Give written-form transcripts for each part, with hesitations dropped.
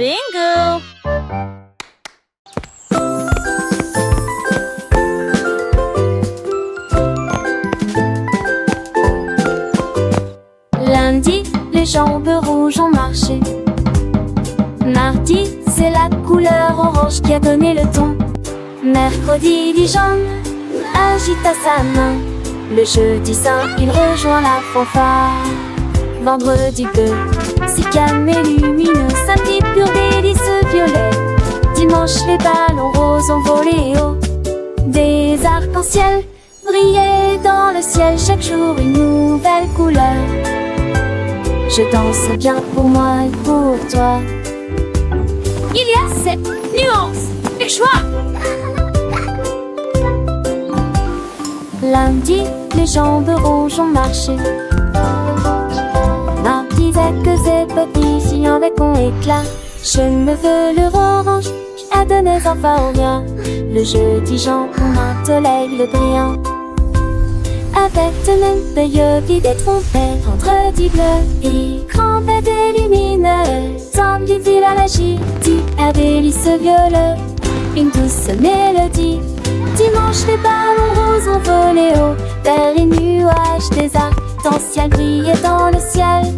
Bingo! Lundi, les jambes rouges ont marché. Mardi, c'est la couleur orange qui a donné le ton. Mercredi, Dijon agita sa main. Le jeudi saint, il rejoint la fanfare. Vendredi bleu, si calme et lumineux. Samedi pur délice violet. Dimanche, les ballons roses ont volé haut. Des arcs-en-ciel brillaient dans le ciel. Chaque jour une nouvelle couleur. Je danse bien pour moi et pour toi. Il y a 7 nuances et choix. Lundi, les jambes rouges ont marché. Mardi, que c'est petit avec mon éclat. Je me veux le orange qui a donné enfin au mien. Le jeudi, jambon, l'aigle brillant. Avec de merveilleux vides et trompettes. Vendredi bleu, écran bête et lumineux. Samedi, village, un délice violet. Une douce mélodie. Dimanche, les ballons roses ont volé haut. Vers les nuages, des arcs-en-ciel brillaient dans le ciel.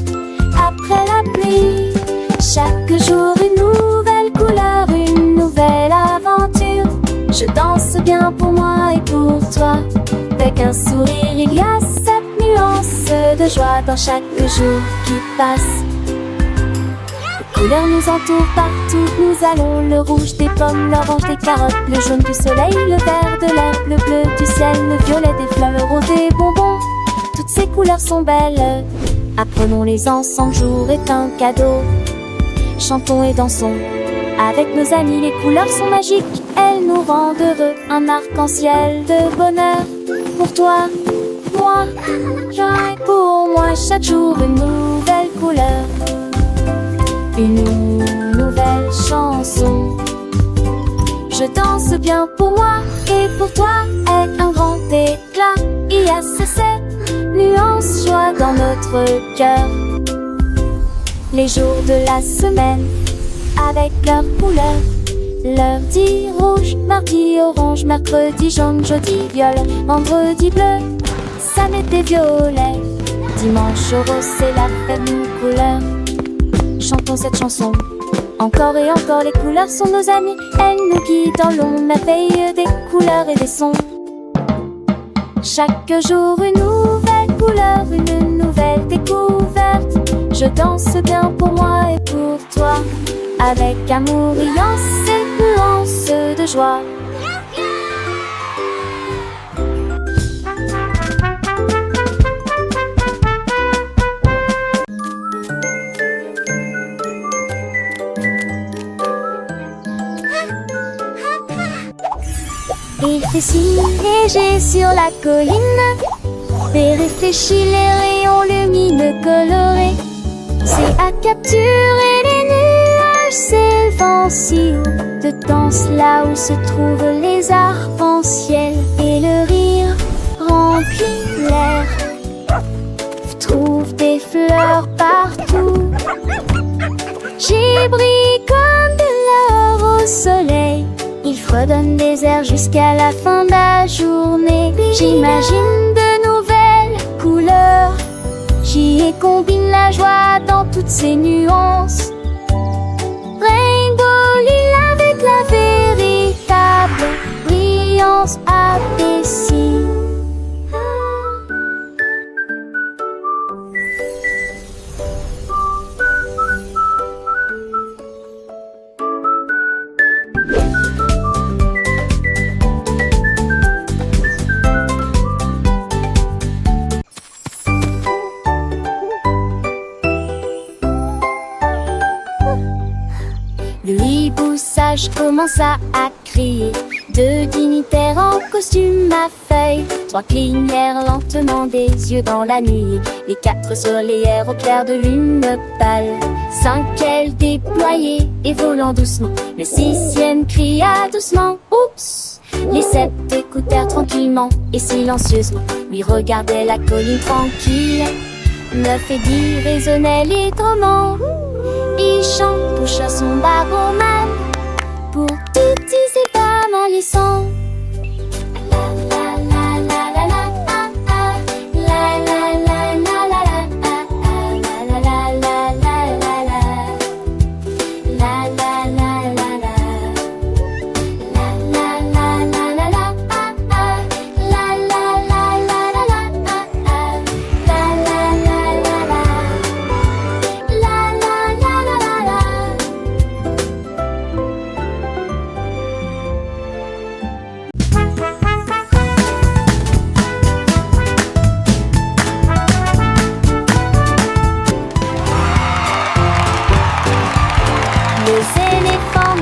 Après la pluie, chaque jour une nouvelle couleur, une nouvelle aventure. Je danse bien pour moi et pour toi. Avec un sourire, il y a 7 nuances de joie dans chaque jour qui passe. Les couleurs nous entourent partout, nous allons. Le rouge des pommes, l'orange des carottes, le jaune du soleil, le vert de l'air, le bleu du ciel, le violet des fleurs, le rose des bonbons. Toutes ces couleurs sont belles, apprenons-les ensemble, jour est un cadeau. Chantons et dansons avec nos amis, les couleurs sont magiques, elles nous rendent heureux. Un arc-en-ciel de bonheur pour toi, moi, et pour moi. Chaque jour une nouvelle couleur, une nouvelle chanson. Je danse bien pour moi et pour toi avec un grand éclat. Il y a ces 7 nuances joie dans notre cœur. Les jours de la semaine avec leurs couleurs. Lundi rouge, mardi orange, mercredi jaune, jeudi violet, vendredi bleu, samedi violet, dimanche rose, c'est la fête nous couleurs. Chantons cette chanson encore et encore, les couleurs sont nos amies, elles nous guident dans l'ombre, merveille des couleurs et des sons. Chaque jour une nouvelle couleur, une nouvelle découverte. Je danse bien pour moi et pour toi, avec amour et nuances de joie. Il fait si léger sur la colline et réfléchit les rayons lumineux colorés. C'est à capturer les nuages s'élevant si haut, de danse là où se trouvent les arcs-en-ciel. Et le rire remplit l'air, trouve des fleurs partout. J'y brille comme de l'or au soleil. Il fredonne des airs jusqu'à la fin de la journée. J'imagine de nouvelles couleurs. J'y ai combine la joie dans toutes ses nuances. Rainbow lila avec la véritable brillance abaissée. Le hibou sage commença à crier. 2 dignitaires en costume à feuilles. 3 clignèrent lentement des yeux dans la nuit. Les 4 soleillèrent au clair de lune pâle. 5 ailes déployées et volant doucement. Le 6e cria doucement oups. Les 7 écoutèrent tranquillement et silencieusement. Lui regardaient la colline tranquille. 9 et 10 résonnaient librement. Ils chantent couche à son barreau-man pour utiliser pas en lisant.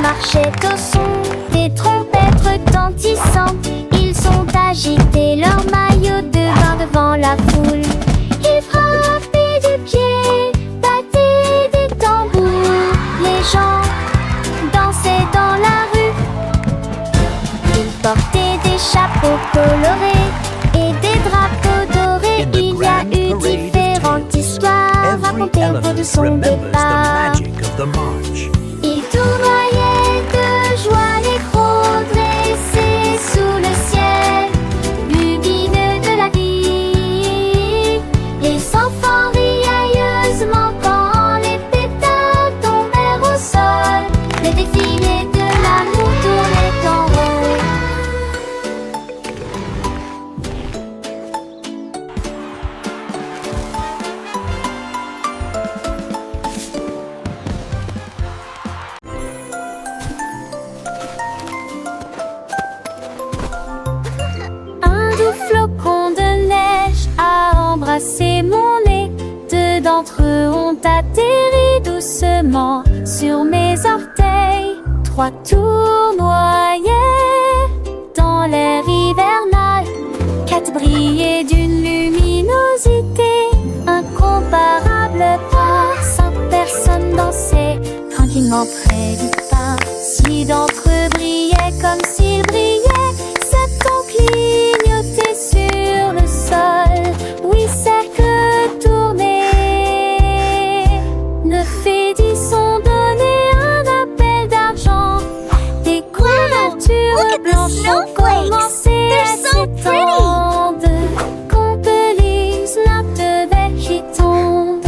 Marchaient au son des trompettes retentissantes. Ils ont agité leur maillot de bain devant la foule. Ils frappaient du pied, battaient des tambours. Les gens dansaient dans la rue. Ils portaient des chapeaux colorés et des drapeaux dorés. Il y a eu différentes histoires racontées autour de son départ. Ils tournoyaient de joie, les crocs dressés sous le ciel lumineux de la vie. Les enfants riailleusement quand les pétales tombèrent au sol. Le défilé de l'amour tournait en rond. Flocon de neige a embrassé mon nez. Deux d'entre eux ont atterri doucement sur mes orteils. Trois tournoyaient dans l'air hivernal. Quatre brillaient d'une luminosité incomparable. Par cinq personnes dansaient tranquillement près du pain. Six d'entre eux brillaient comme s'ils brillaient. Sept ont clignoté sur le sol. Oui, c'est que tourner. Neuf et 10 ont donné un appel d'argent. Des couvertures blanches ont commencé à s'étendre. Compelise note de belle qui tombe.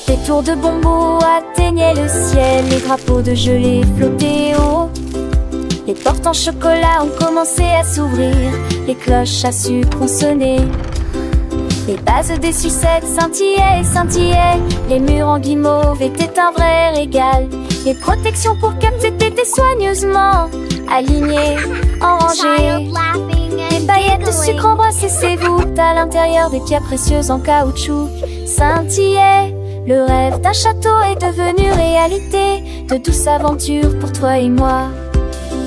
Des tours de bonbons atteignaient le ciel, les drapeaux de gelée flottaient haut. Les portes en chocolat ont commencé à s'ouvrir, les cloches à sucre ont sonné. Les bases des sucettes scintillaient et scintillaient, les murs en guimauve étaient un vrai régal. Les protections pour capter étaient soigneusement alignées, en rangées. Les paillettes de sucre embrassées ses voûtes à l'intérieur des pierres précieuses en caoutchouc scintillaient. Le rêve d'un château est devenu réalité, de douces aventures pour toi et moi.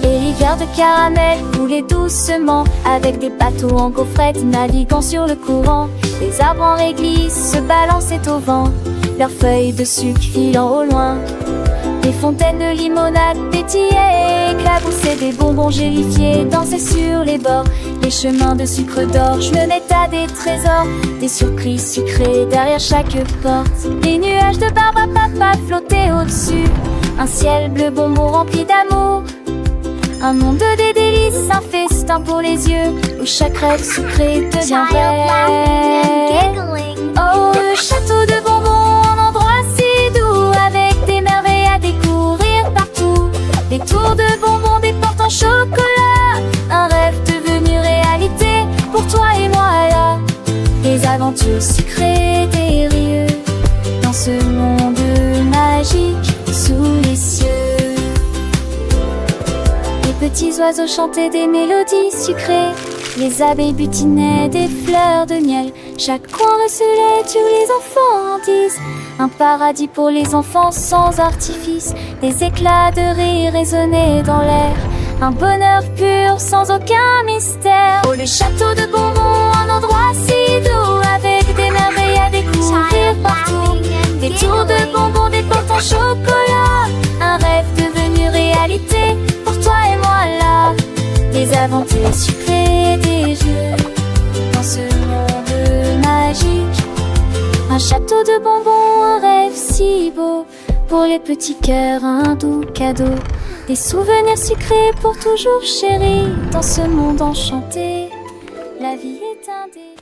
Et l'hiver de caramel coulait doucement, avec des bateaux en gaufrettes naviguant sur le courant. Les arbres en réglisse se balançaient au vent, leurs feuilles de sucre filant au loin. Des fontaines de limonade pétillaient, éclaboussaient des bonbons gélifiés, dansaient sur les bords. Les chemins de sucre d'orge menaient à des trésors, des surprises sucrées derrière chaque porte. Des nuages de barbe à papa flottaient au-dessus, un ciel bleu bonbon rempli d'amour. Un monde des délices, un festin pour les yeux, où chaque rêve sucré devient vrai. Oh, le château de bonbons, un endroit si doux, avec des merveilles à découvrir partout. Des tours de bonbons, des portes en chocolat, un rêve devenu réalité pour toi et moi là. Des aventures sucrées, des rieux, dans ce monde magique sous les cieux. petits oiseaux chantaient des mélodies sucrées. Les abeilles butinaient des fleurs de miel. Chaque coin recelait, tous les enfants en disent. Un paradis pour les enfants sans artifice. Des éclats de rire résonnaient dans l'air. Un bonheur pur sans aucun mystère. Oh, le château de bonbons, un endroit si doux, avec des merveilles à découvrir partout. Des tours de bonbons, des portes en chocolat. Un rêve devenu réalité pour toi et moi là. Des aventures sucrées, des jeux dans ce monde magique. Un château de bonbons, un rêve si beau. Pour les petits cœurs, un doux cadeau. Des souvenirs sucrés pour toujours chéris. Dans ce monde enchanté, la vie est un dé.